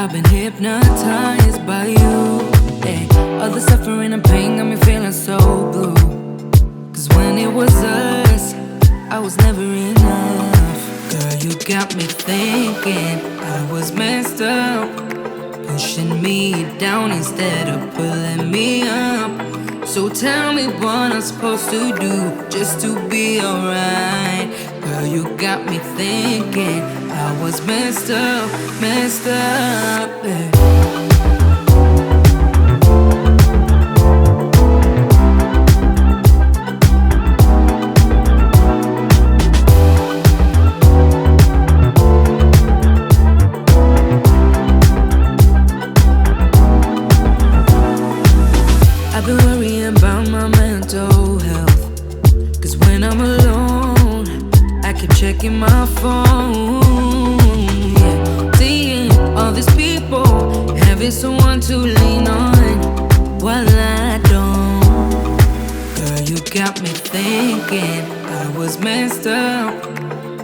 I've been hypnotized by you. Hey, all the suffering and pain got me feeling so blue. Cause when it was us, I was never enough. Girl, you got me thinking I was messed up, pushing me down instead of pulling me up. So tell me what I'm supposed to do just to be alright. Girl, you got me thinking I was messed up, yeah. I've been worrying about my mental health. Cause when I'm alone, I keep checking my phone. Yeah, seeing all these people, having someone to lean on while I don't. Girl, you got me thinking I was messed up,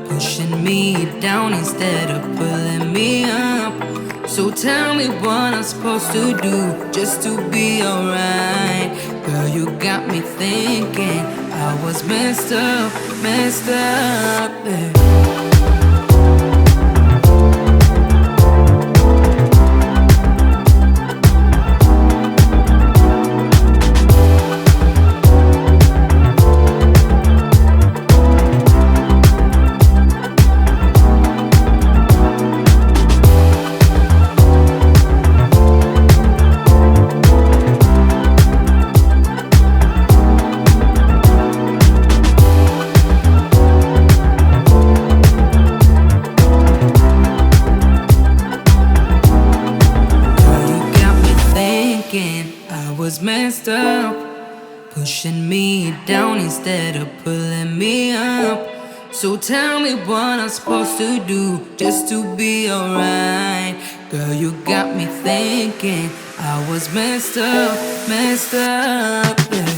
pushing me down instead of pulling me up. So tell me what I'm supposed to do just to be alright. Girl, you got me thinking I was messed up, yeah. I was messed up, pushing me down instead of pulling me up. So tell me what I'm supposed to do just to be alright. Girl, you got me thinking I was messed up, yeah.